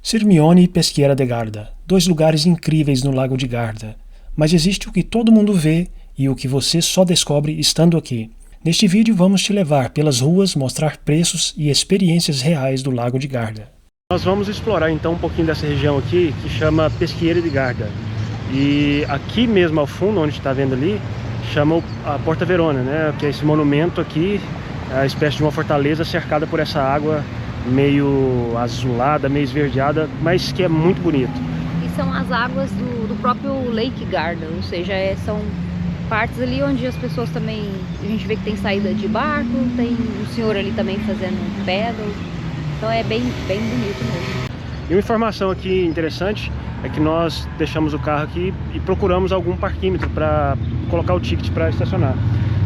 Sirmione e Peschiera de Garda, dois lugares incríveis no Lago de Garda. Mas existe o que todo mundo vê e o que você só descobre estando aqui. Neste vídeo vamos te levar pelas ruas, mostrar preços e experiências reais do Lago de Garda. Nós vamos explorar então um pouquinho dessa região aqui que chama Peschiera de Garda. E aqui mesmo ao fundo, onde está vendo ali, chama a Porta Verona, né? Que é esse monumento aqui, a espécie de uma fortaleza cercada por essa água meio azulada, meio esverdeada, mas que é muito bonito. E são as águas do próprio Lake Garda, ou seja, são partes ali onde as pessoas também, a gente vê que tem saída de barco, tem um senhor ali também fazendo pedal, então é bem bonito mesmo. E uma informação aqui interessante é que nós deixamos o carro aqui e procuramos algum parquímetro para colocar o ticket para estacionar.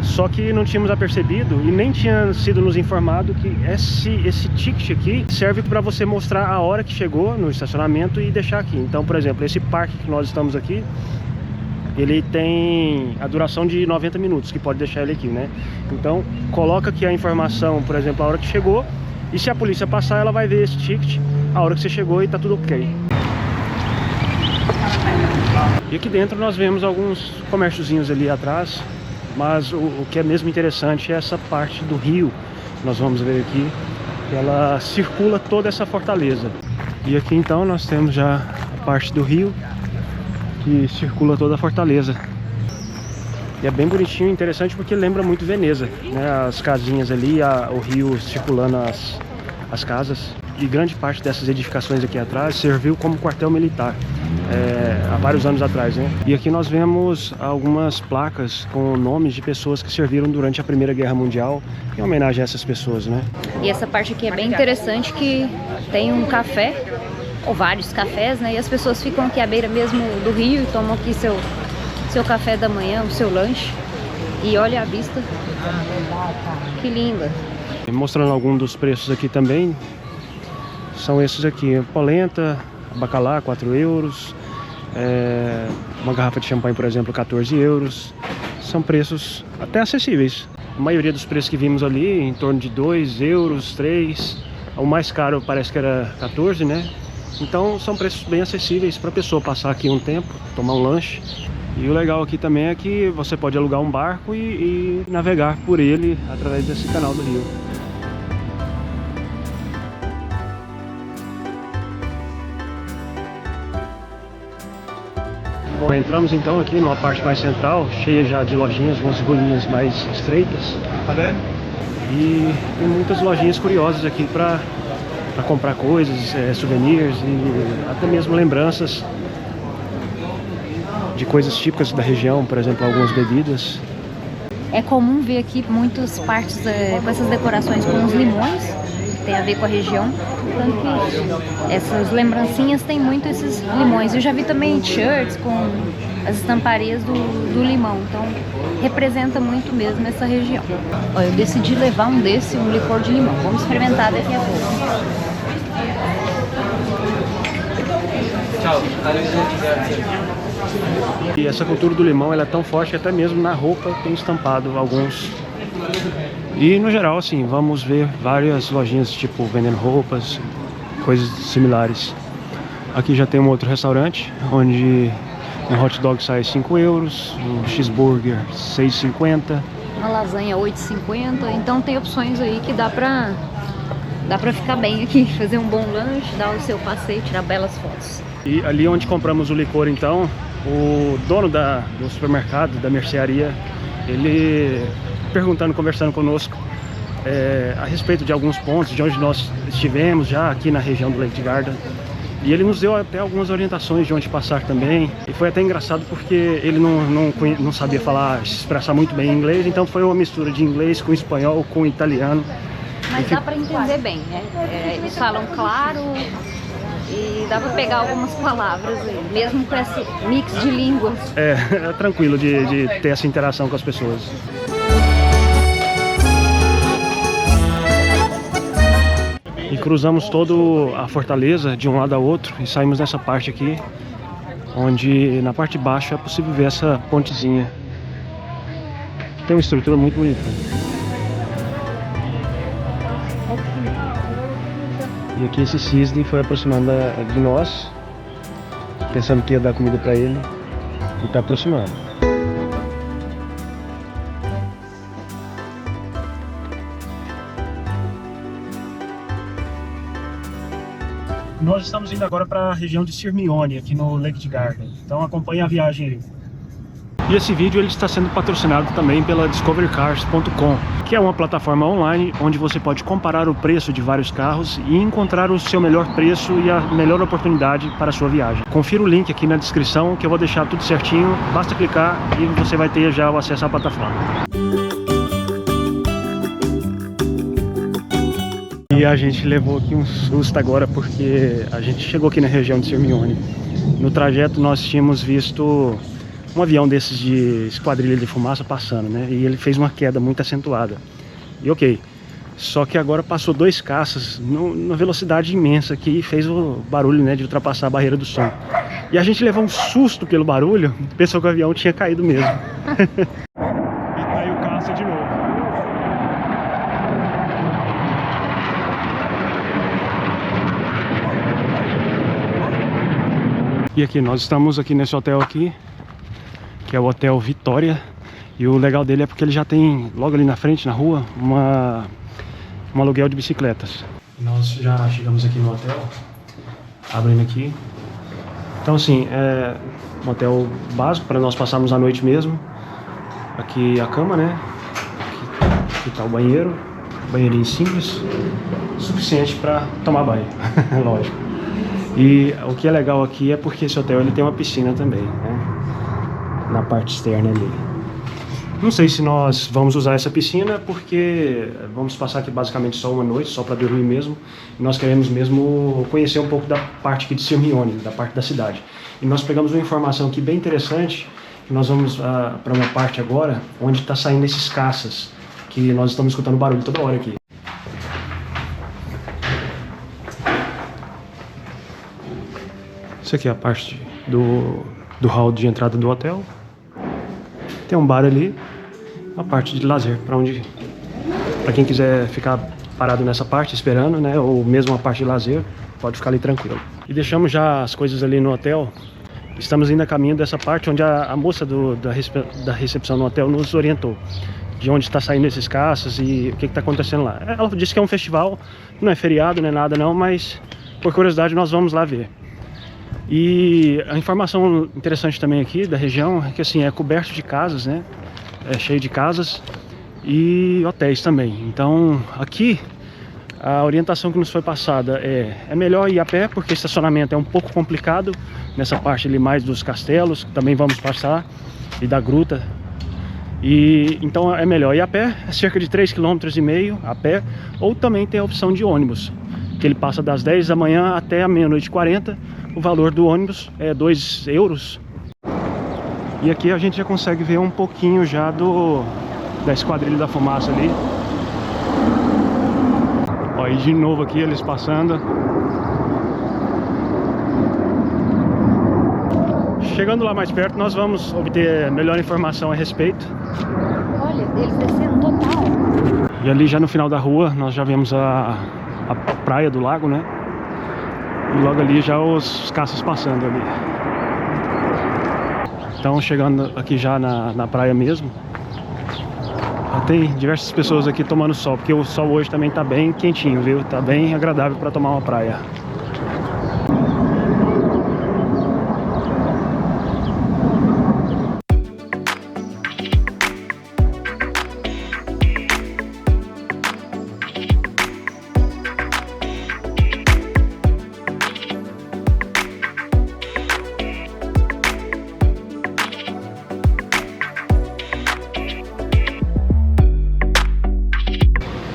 Só que não tínhamos apercebido e nem tinha sido nos informado que esse ticket aqui serve para você mostrar a hora que chegou no estacionamento e deixar aqui. Então, por exemplo, esse parque que nós estamos aqui, ele tem a duração de 90 minutos, que pode deixar ele aqui, né? Então, coloca aqui a informação, por exemplo, a hora que chegou, e se a polícia passar, ela vai ver esse ticket, a hora que você chegou e tá tudo ok. E aqui dentro nós vemos alguns comérciozinhos ali atrás, mas o que é mesmo interessante é essa parte do rio, que nós vamos ver aqui, ela circula toda essa fortaleza. E aqui então nós temos já a parte do rio, que circula toda a fortaleza. E é bem bonitinho e interessante porque lembra muito Veneza, né? As casinhas ali, o rio circulando as casas. E grande parte dessas edificações aqui atrás serviu como quartel militar há vários anos atrás, né? E aqui nós vemos algumas placas com nomes de pessoas que serviram durante a Primeira Guerra Mundial, em homenagem a essas pessoas, né? E essa parte aqui é bem interessante, que tem um café, ou vários cafés, né? E as pessoas ficam aqui à beira mesmo do rio e tomam aqui seu café da manhã, o seu lanche. E olha a vista, que linda. E mostrando alguns dos preços aqui também, são esses aqui: polenta, bacalhau, 4 euros, uma garrafa de champanhe, por exemplo, 14 euros. São preços até acessíveis. A maioria dos preços que vimos ali, em torno de 2 euros, 3. O mais caro parece que era 14, né? Então são preços bem acessíveis para a pessoa passar aqui um tempo, tomar um lanche. E o legal aqui também é que você pode alugar um barco e navegar por ele através desse canal do rio. Bom, entramos então aqui numa parte mais central, cheia já de lojinhas, algumas ruinhas mais estreitas. E tem muitas lojinhas curiosas aqui para comprar coisas, souvenirs e até mesmo lembranças de coisas típicas da região, por exemplo, algumas bebidas. É comum ver aqui muitas partes com essas decorações com os limões, que tem a ver com a região. Tanto que essas lembrancinhas tem muito esses limões. Eu já vi também shirts com as estamparias do limão, então representa muito mesmo essa região. Ó, eu decidi levar um licor de limão. Vamos experimentar daqui a pouco. E essa cultura do limão, ela é tão forte que até mesmo na roupa tem estampado alguns. E no geral, assim, vamos ver várias lojinhas tipo vendendo roupas, coisas similares. Aqui já tem um outro restaurante onde um hot dog sai 5 euros, um cheeseburger 6,50, uma lasanha 8,50. Então tem opções aí que dá pra ficar bem aqui, fazer um bom lanche, dar o seu passeio, tirar belas fotos. E ali onde compramos o licor, então, o dono do supermercado, da mercearia, ele conversando conosco a respeito de alguns pontos de onde nós estivemos já aqui na região do Lake de Garda. E ele nos deu até algumas orientações de onde passar também. E foi até engraçado porque ele não sabia expressar muito bem inglês, então foi uma mistura de inglês com espanhol, com italiano. Mas dá para entender bem, né? Eles falam claro e dá para pegar algumas palavras aí, mesmo com esse mix de línguas. É tranquilo de ter essa interação com as pessoas. E cruzamos toda a fortaleza de um lado ao outro e saímos nessa parte aqui, onde na parte de baixo é possível ver essa pontezinha. Tem uma estrutura muito bonita. E aqui esse cisne foi aproximando de nós, pensando que ia dar comida pra ele, e tá aproximando. Nós estamos indo agora para a região de Sirmione, aqui no Lake Garden. Então acompanhe a viagem aí. E esse vídeo ele está sendo patrocinado também pela discoverycars.com, que é uma plataforma online onde você pode comparar o preço de vários carros e encontrar o seu melhor preço e a melhor oportunidade para a sua viagem. Confira o link aqui na descrição que eu vou deixar tudo certinho, basta clicar e você vai ter já o acesso à plataforma. E a gente levou aqui um susto agora porque a gente chegou aqui na região de Sirmione. No trajeto nós tínhamos visto um avião desses de esquadrilha de fumaça passando, né? E ele fez uma queda muito acentuada. E ok. Só que agora passou dois caças numa velocidade imensa aqui e fez o barulho, né, de ultrapassar a barreira do som. E a gente levou um susto pelo barulho, pensou que o avião tinha caído mesmo. E tá aí o caça de novo. E aqui, nós estamos aqui nesse hotel aqui, que é o Hotel Vitória. E o legal dele é porque ele já tem, logo ali na frente, na rua, um aluguel de bicicletas. Nós já chegamos aqui no hotel, abrindo aqui. Então assim, é um hotel básico para nós passarmos a noite mesmo. Aqui a cama, né? Aqui tá o banheiro, banheirinho simples, suficiente para tomar banho, lógico. E o que é legal aqui é porque esse hotel ele tem uma piscina também, né? Na parte externa ali. Não sei se nós vamos usar essa piscina porque vamos passar aqui basicamente só uma noite, só para dormir mesmo. E nós queremos mesmo conhecer um pouco da parte aqui de Sirmione, da parte da cidade. E nós pegamos uma informação aqui bem interessante, que nós vamos para uma parte agora onde está saindo esses caças, que nós estamos escutando barulho toda hora aqui. Isso aqui é a parte do hall de entrada do hotel. Tem um bar ali, a parte de lazer, para quem quiser ficar parado nessa parte esperando, né, ou mesmo a parte de lazer, pode ficar ali tranquilo. E deixamos já as coisas ali no hotel. Estamos indo a caminho dessa parte onde a moça da recepção no hotel nos orientou de onde está saindo esses caças e o que está acontecendo lá. Ela disse que é um festival, não é feriado, não é nada não, mas por curiosidade nós vamos lá ver. E a informação interessante também aqui da região é que assim, é coberto de casas, né? É cheio de casas e hotéis também. Então aqui a orientação que nos foi passada é melhor ir a pé, porque estacionamento é um pouco complicado nessa parte ali mais dos castelos, que também vamos passar, e da gruta. E então é melhor ir a pé, é cerca de 3,5 km a pé, ou também tem a opção de ônibus, que ele passa das 10 da manhã até a meia-noite e 40. O valor do ônibus é 2 euros. E aqui a gente já consegue ver um pouquinho já da esquadrilha da fumaça ali. Ó, e de novo aqui eles passando. Chegando lá mais perto nós vamos obter melhor informação a respeito. Olha, eles descendo total. E ali já no final da rua nós já vemos a praia do lago, né? E logo ali já os caças passando ali. Então chegando aqui já na praia mesmo. Tem diversas pessoas aqui tomando sol, porque o sol hoje também tá bem quentinho, viu? Tá bem agradável para tomar uma praia.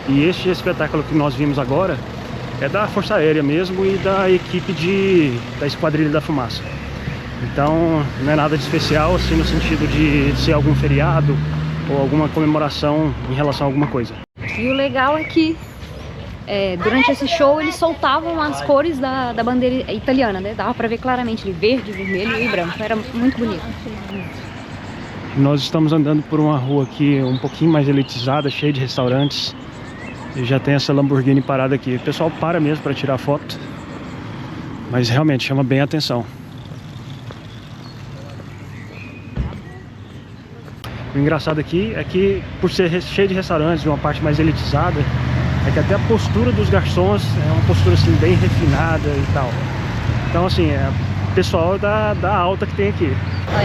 E este espetáculo que nós vimos agora é da Força Aérea mesmo e da equipe da Esquadrilha da Fumaça. Então não é nada de especial assim no sentido de ser algum feriado ou alguma comemoração em relação a alguma coisa. E o legal é que durante esse show eles soltavam as cores da bandeira italiana, né? Dava pra ver claramente ali, verde, vermelho e branco. Era muito bonito. Nós estamos andando por uma rua aqui um pouquinho mais elitizada, cheia de restaurantes. E já tem essa Lamborghini parada aqui. O pessoal para mesmo para tirar foto, mas realmente chama bem a atenção. O engraçado aqui é que, por ser cheio de restaurantes, uma parte mais elitizada, é que até a postura dos garçons é uma postura assim bem refinada e tal. Então assim, é o pessoal da alta que tem aqui.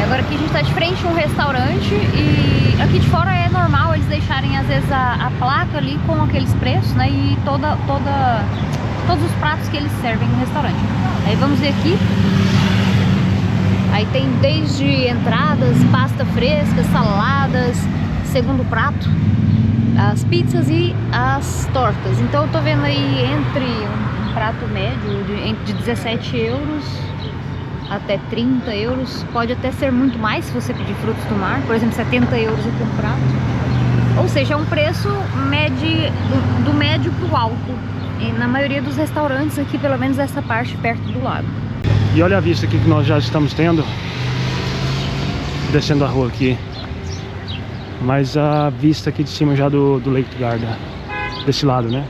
Agora aqui a gente tá de frente a um restaurante e aqui de fora é normal eles deixarem às vezes a placa ali com aqueles preços, né? E todos os pratos que eles servem no restaurante. Aí vamos ver aqui. Aí tem desde entradas, pasta fresca, saladas, segundo prato, as pizzas e as tortas. Então eu tô vendo aí entre um prato médio de 17 euros até 30 euros. Pode até ser muito mais se você pedir frutos do mar. Por exemplo, 70 euros aqui um prato. Ou seja, é um preço médio, do médio pro alto. E na maioria dos restaurantes aqui, pelo menos essa parte perto do lago. E olha a vista aqui que nós já estamos tendo, descendo a rua aqui. Mas a vista aqui de cima já do Lake Garda, desse lado, né?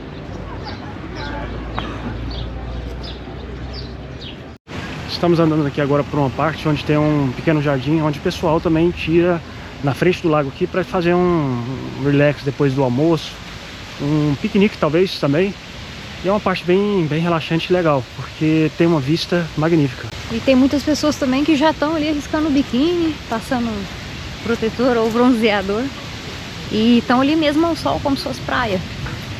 Estamos andando aqui agora por uma parte onde tem um pequeno jardim, onde o pessoal também tira na frente do lago aqui para fazer um relax depois do almoço, um piquenique talvez também. E é uma parte bem relaxante e legal, porque tem uma vista magnífica. E tem muitas pessoas também que já estão ali arriscando o biquíni, passando protetor ou bronzeador. E estão ali mesmo ao sol, como se fosse praia.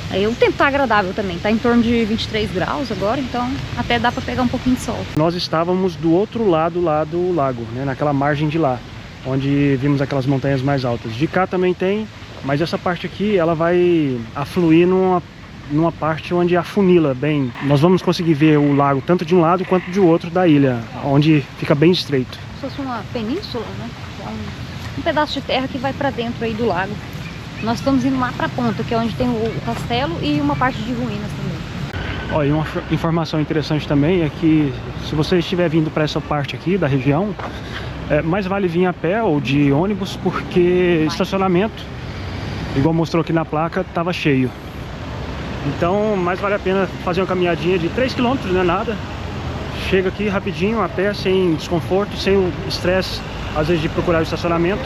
Aí o tempo tá agradável também, tá em torno de 23 graus agora, então até dá para pegar um pouquinho de sol. Nós estávamos do outro lado lá do lago, né, naquela margem de lá, onde vimos aquelas montanhas mais altas. De cá também tem, mas essa parte aqui ela vai afluir numa parte onde afunila bem. Nós vamos conseguir ver o lago tanto de um lado quanto de outro da ilha, onde fica bem estreito. Se fosse uma península, né? Um pedaço de terra que vai para dentro aí do lago. Nós estamos indo lá para a ponta, que é onde tem o castelo e uma parte de ruínas também. Ó, e uma informação interessante também é que se você estiver vindo para essa parte aqui da região, mais vale vir a pé ou de ônibus, porque estacionamento, igual mostrou aqui na placa, estava cheio. Então mais vale a pena fazer uma caminhadinha de 3 km, não é nada. Chega aqui rapidinho, a pé, sem desconforto, sem o estresse às vezes de procurar o estacionamento,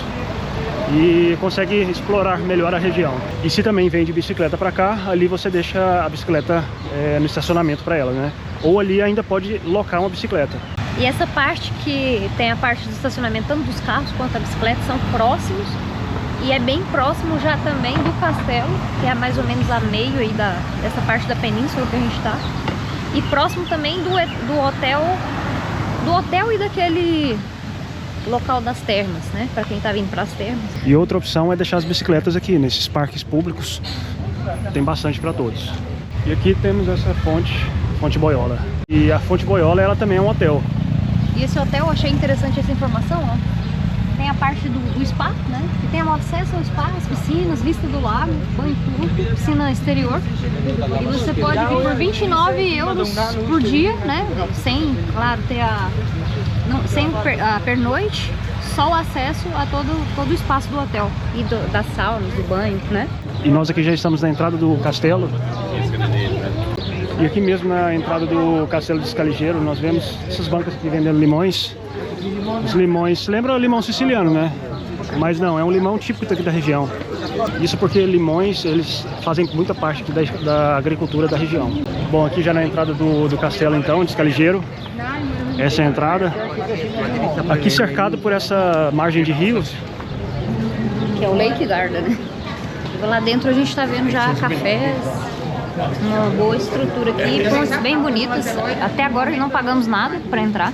e consegue explorar melhor a região. E se também vem de bicicleta para cá, ali você deixa a bicicleta no estacionamento para ela, né? Ou ali ainda pode locar uma bicicleta. E essa parte que tem a parte do estacionamento, tanto dos carros quanto da bicicleta, são próximos. E é bem próximo já também do castelo, que é mais ou menos a meio aí dessa parte da península que a gente tá. E próximo também do hotel e daquele local das termas, né? Para quem tá vindo para as termas. E outra opção é deixar as bicicletas aqui, nesses parques públicos. Tem bastante para todos. E aqui temos essa Fonte Boiola. E a Fonte Boiola, ela também é um hotel. E esse hotel, eu achei interessante essa informação, ó. Tem a parte do spa, né? Que tem acesso ao spa, as piscinas, vista do lago, banho turco, piscina exterior. E você pode vir por 29 euros por dia, né? Sem, claro, ter sem a pernoite, só o acesso a todo o espaço do hotel. E das saunas, do banho, né? E nós aqui já estamos na entrada do castelo. E aqui mesmo na entrada do castelo de Scaligeiro, nós vemos essas bancas aqui vendendo limões. Os limões, lembra o limão siciliano, né? Mas não, é um limão típico daqui da região. Isso porque limões, eles fazem muita parte aqui da agricultura da região. Bom, aqui já na entrada do castelo então, de Scaligeiro. Essa é a entrada. Aqui cercado por essa margem de rios. Que é o Lake Garda, né? Lá dentro a gente está vendo já cafés, uma boa estrutura aqui, pontes bem bonitas. Até agora não pagamos nada para entrar.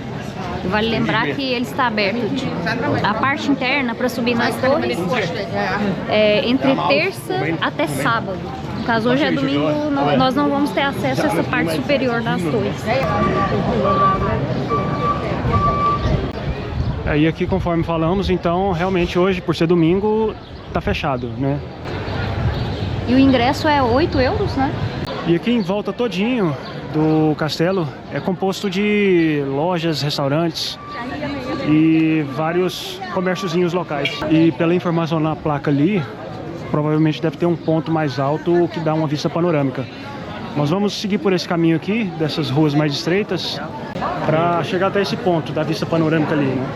Vale lembrar que ele está aberto. A parte interna para subir nas torres entre terça até sábado. No caso, hoje é domingo, nós não vamos ter acesso a essa parte superior das torres. E aqui, conforme falamos, então realmente hoje, por ser domingo, tá fechado, né? E o ingresso é 8 euros, né? E aqui em volta todinho do castelo é composto de lojas, restaurantes e vários comérciozinhos locais. E pela informação na placa ali, provavelmente deve ter um ponto mais alto que dá uma vista panorâmica. Nós vamos seguir por esse caminho aqui, dessas ruas mais estreitas, para chegar até esse ponto da vista panorâmica ali, né?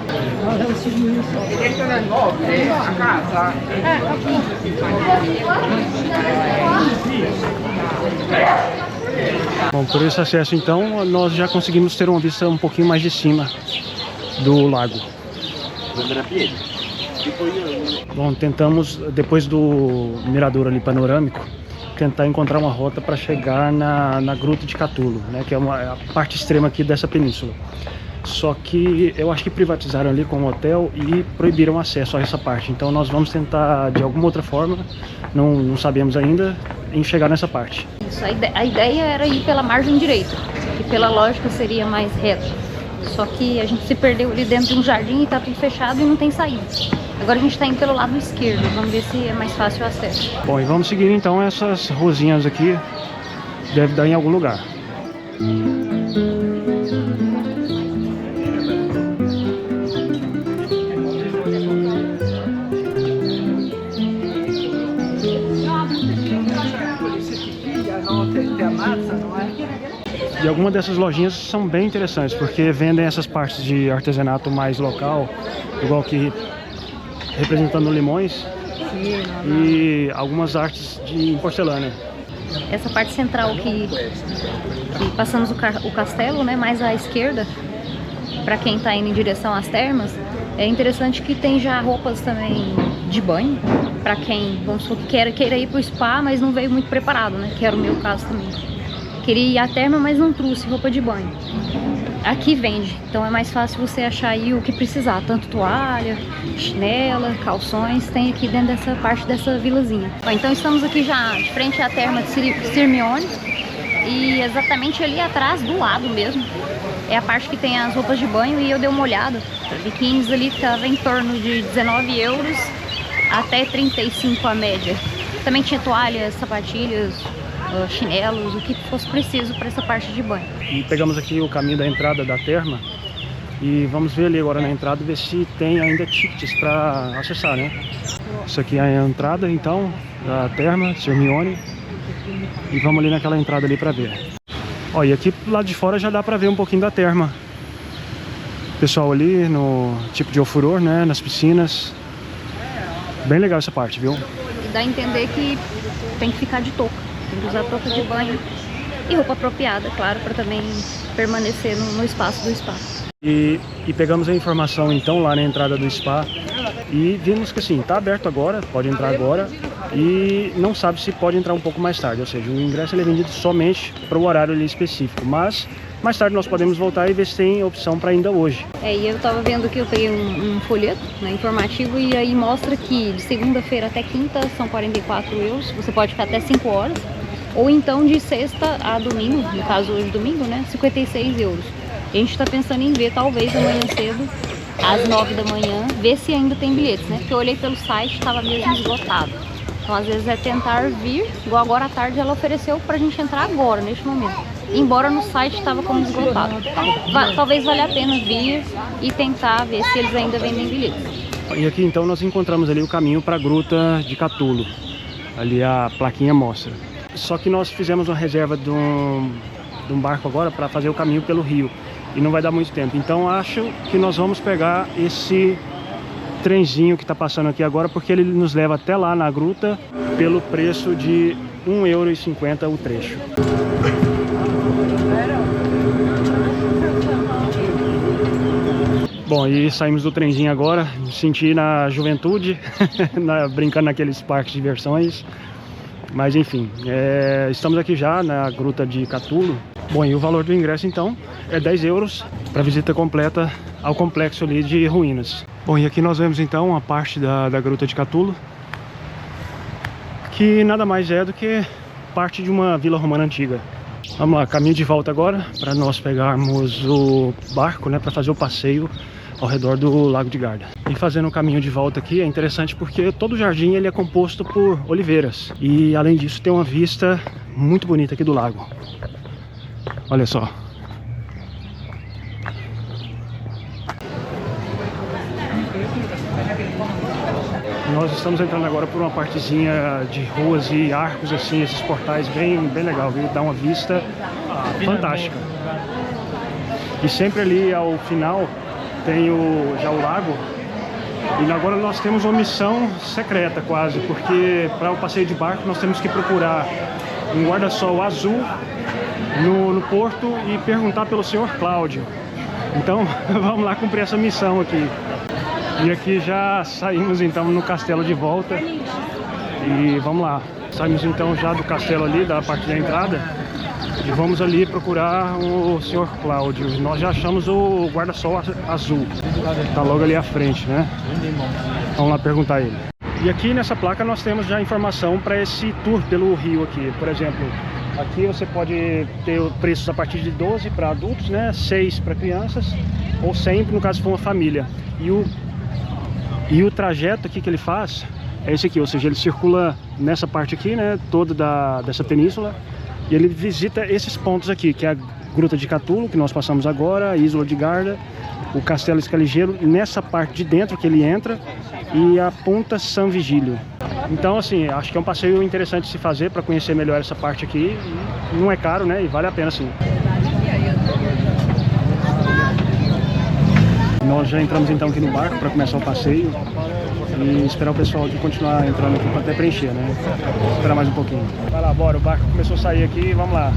Bom, por esse acesso então, nós já conseguimos ter uma vista um pouquinho mais de cima do lago. Bom, tentamos, depois do mirador ali panorâmico, tentar encontrar uma rota para chegar na Gruta de Catulo, né, que é a parte extrema aqui dessa península. Só que eu acho que privatizaram ali com o hotel e proibiram acesso a essa parte. Então nós vamos tentar de alguma outra forma, não sabemos ainda, em chegar nessa parte. Isso, a ideia era ir pela margem direita, que pela lógica seria mais reto. Só que a gente se perdeu ali dentro de um jardim e tá tudo fechado e não tem saída. Agora a gente tá indo pelo lado esquerdo, vamos ver se é mais fácil o acesso. Bom, e vamos seguir então essas ruazinhas aqui, deve dar em algum lugar. E algumas dessas lojinhas são bem interessantes, porque vendem essas partes de artesanato mais local, igual que representando limões, e algumas artes de porcelana. Essa parte central que passamos o castelo, né, mais à esquerda, para quem está indo em direção às termas, é interessante que tem já roupas também de banho, para quem, vamos supor, que queira ir para o spa, mas não veio muito preparado, né, que era o meu caso também. Queria ir à terma, mas não trouxe roupa de banho. Aqui vende, então é mais fácil você achar aí o que precisar, tanto toalha, chinela, calções, tem aqui dentro dessa parte dessa vilazinha. Bom, então estamos aqui já de frente à terma de Sirmione e exatamente ali atrás, do lado mesmo, é a parte que tem as roupas de banho e eu dei uma olhada. A biquínis ali estava em torno de 19 euros até 35 a média. Também tinha toalhas, sapatilhas, chinelos, o que fosse preciso para essa parte de banho. E pegamos aqui o caminho da entrada da terma e vamos ver ali agora na entrada, ver se tem ainda tickets para acessar, né? Isso aqui é a entrada então da terma, Sirmione, e vamos ali naquela entrada ali para ver. Ó, e aqui do lado de fora já dá para ver um pouquinho da terma. Pessoal ali no tipo de ofuror, né, nas piscinas. Bem legal essa parte, viu? E dá a entender que tem que ficar de touca. Tem que usar touca de banho e roupa apropriada, claro, para também permanecer no espaço do spa. E pegamos a informação então lá na entrada do spa e vimos que assim, tá aberto agora, pode entrar agora e não sabe se pode entrar um pouco mais tarde, ou seja, o ingresso ele é vendido somente para o horário ali específico, mas mais tarde nós podemos voltar e ver se tem opção para ainda hoje. E eu tava vendo que eu peguei um folheto, né, informativo, e aí mostra que de segunda-feira até quinta são 44 euros, você pode ficar até 5 horas, ou então de sexta a domingo, no caso hoje domingo, né, 56 euros. A gente tá pensando em ver, talvez amanhã cedo, às 9 da manhã, ver se ainda tem bilhetes, né, porque eu olhei pelo site, estava mesmo esgotado. Então às vezes é tentar vir, igual agora à tarde ela ofereceu pra gente entrar agora, neste momento. Embora no site estava como esgotado. Talvez valha a pena vir e tentar ver se eles ainda vendem bilhetes. E aqui então nós encontramos ali o caminho para a Gruta de Catulo. Ali a plaquinha mostra. Só que nós fizemos uma reserva de um barco agora para fazer o caminho pelo rio. E não vai dar muito tempo. Então acho que nós vamos pegar esse trenzinho que está passando aqui agora, porque ele nos leva até lá na gruta pelo preço de 1,50 € o trecho. Bom, e saímos do trenzinho agora, me senti na juventude, brincando naqueles parques de diversões. Mas enfim, estamos aqui já na Gruta de Catulo. Bom, e o valor do ingresso então é 10 € para visita completa ao complexo ali de ruínas. Bom, e aqui nós vemos então a parte da Gruta de Catulo, que nada mais é do que parte de uma vila romana antiga. Vamos lá, caminho de volta agora para nós pegarmos o barco, né, para fazer o passeio ao redor do Lago de Garda. E fazendo o caminho de volta aqui é interessante porque todo o jardim ele é composto por oliveiras e além disso tem uma vista muito bonita aqui do lago. Olha só. Nós estamos entrando agora por uma partezinha de ruas e arcos, assim, esses portais bem legal, viu? Dá uma vista fantástica. E sempre ali ao final tem já o lago. E agora nós temos uma missão secreta quase, porque para o passeio de barco nós temos que procurar um guarda-sol azul no porto e perguntar pelo senhor Cláudio. Então vamos lá cumprir essa missão aqui. E aqui já saímos então no castelo de volta. E vamos lá. Saímos então já do castelo ali, da parte da entrada. E vamos ali procurar o senhor Cláudio. Nós já achamos o guarda-sol azul. Tá logo ali à frente, né? Vamos lá perguntar a ele. E aqui nessa placa nós temos já informação para esse tour pelo rio aqui. Por exemplo, aqui você pode ter preços a partir de 12 para adultos, né? 6 para crianças, ou 100 no caso for uma família. E o trajeto aqui que ele faz é esse aqui, ou seja, ele circula nessa parte aqui, né? Toda dessa península. E ele visita esses pontos aqui, que é a Gruta de Catulo, que nós passamos agora, a Isla de Garda, o Castelo Escaligeiro, nessa parte de dentro que ele entra, e a Punta San Vigílio. Então, assim, acho que é um passeio interessante de se fazer para conhecer melhor essa parte aqui. Não é caro, né? E vale a pena, sim. Nós já entramos então aqui no barco para começar o passeio. E esperar o pessoal de continuar entrando aqui para até preencher, né? Vou esperar mais um pouquinho. Vai lá, bora, o barco começou a sair aqui, vamos lá.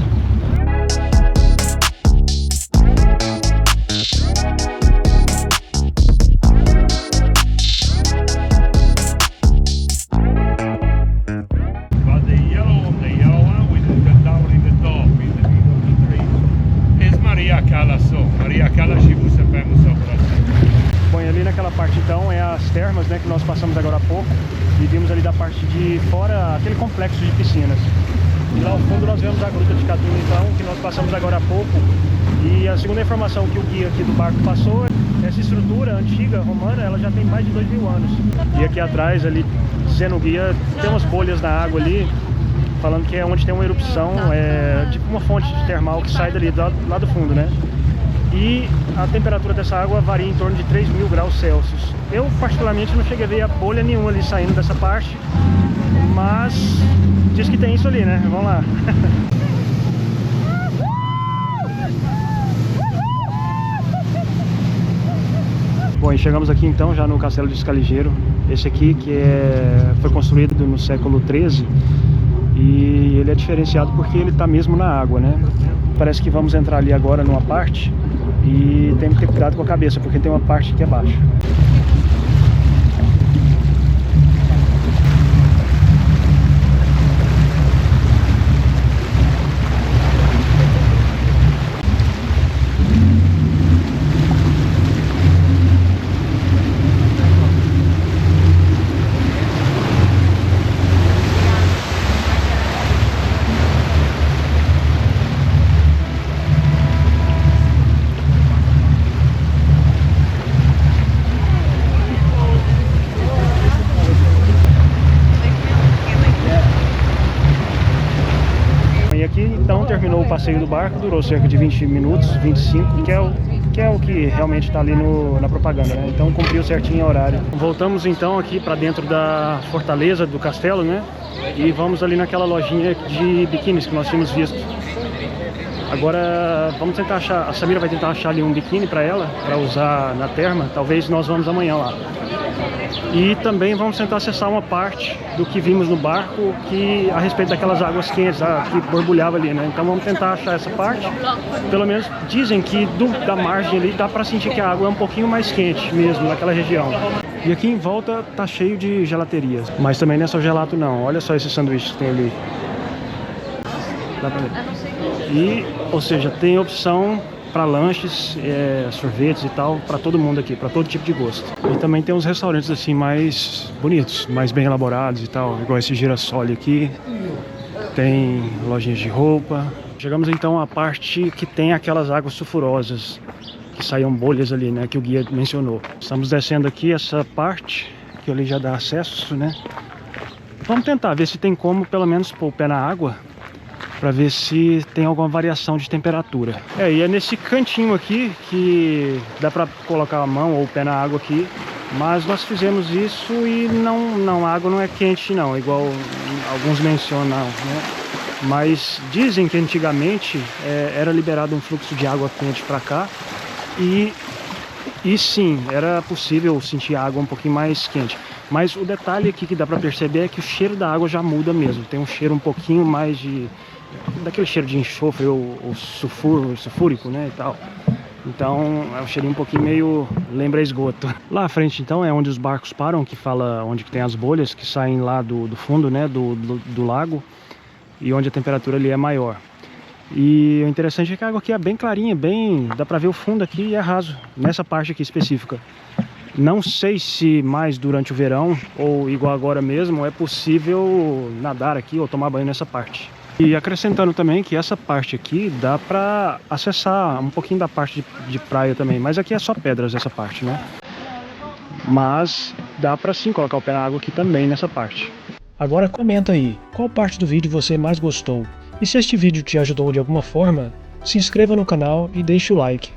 Bom, e ali naquela parte então é as termas, né, que nós passamos agora há pouco. E vimos ali da parte de fora aquele complexo de piscinas. E lá ao fundo nós vemos a Gruta de Catulo então, que nós passamos agora há pouco. E a segunda informação que o guia aqui do barco passou, essa estrutura antiga romana, ela já tem mais de 2000 anos. E aqui atrás, ali, dizendo o guia, tem umas bolhas na água ali, falando que é onde tem uma erupção, tipo uma fonte termal que sai dali, lá do fundo, né? E a temperatura dessa água varia em torno de 3.000 graus Celsius. Eu, particularmente, não cheguei a ver a bolha nenhuma ali saindo dessa parte, mas diz que tem isso ali, né? Vamos lá. Bom, e chegamos aqui então já no Castelo de Escaligeiro. Esse aqui que foi construído no século XIII e ele é diferenciado porque ele está mesmo na água, né? Parece que vamos entrar ali agora numa parte e tem que ter cuidado com a cabeça porque tem uma parte que é baixa. E aqui então terminou o passeio do barco, durou cerca de 20 minutos, 25, que é o que realmente está ali na propaganda, né? Então cumpriu certinho o horário. Voltamos então aqui para dentro da fortaleza do castelo, né? E vamos ali naquela lojinha de biquínis que nós tínhamos visto. Agora vamos tentar achar, a Samira vai tentar achar ali um biquíni para ela, para usar na terma. Talvez nós vamos amanhã lá. E também vamos tentar acessar uma parte do que vimos no barco, que a respeito daquelas águas quentes que borbulhava ali, né? Então vamos tentar achar essa parte. Pelo menos dizem que da margem ali dá para sentir que a água é um pouquinho mais quente mesmo naquela região. E aqui em volta tá cheio de gelaterias, mas também não é só gelato não. Olha só esses sanduíches que tem ali. Dá pra ver. E, ou seja, tem opção para lanches, sorvetes e tal, para todo mundo aqui, para todo tipo de gosto. E também tem uns restaurantes assim mais bonitos, mais bem elaborados e tal, igual esse Girassole aqui. Tem lojinhas de roupa. Chegamos então à parte que tem aquelas águas sulfurosas, que saíam bolhas ali, né, que o guia mencionou. Estamos descendo aqui essa parte, que ali já dá acesso, né. Vamos tentar ver se tem como pelo menos pôr o pé na água, para ver se tem alguma variação de temperatura. E é nesse cantinho aqui que dá para colocar a mão ou o pé na água aqui Mas nós fizemos isso e a água não é quente não, igual alguns mencionam, né? Mas dizem que antigamente era liberado um fluxo de água quente para cá e sim, era possível sentir a água um pouquinho mais quente. Mas o detalhe aqui que dá para perceber é que o cheiro da água já muda mesmo. Tem um cheiro um pouquinho mais daquele cheiro de enxofre ou sulfúrico, né, e tal. Então é um cheirinho um pouquinho meio lembra esgoto. Lá à frente então é onde os barcos param, que fala onde que tem as bolhas que saem lá do fundo, né, do lago, e onde a temperatura ali é maior. E o interessante é que a água aqui é bem clarinha, dá pra ver o fundo aqui e é raso, nessa parte aqui específica. Não sei se mais durante o verão, ou igual agora mesmo, é possível nadar aqui ou tomar banho nessa parte. E acrescentando também que essa parte aqui dá pra acessar um pouquinho da parte de praia também, mas aqui é só pedras essa parte, né? Mas dá pra sim colocar o pé na água aqui também nessa parte. Agora comenta aí, qual parte do vídeo você mais gostou? E se este vídeo te ajudou de alguma forma, se inscreva no canal e deixe o like.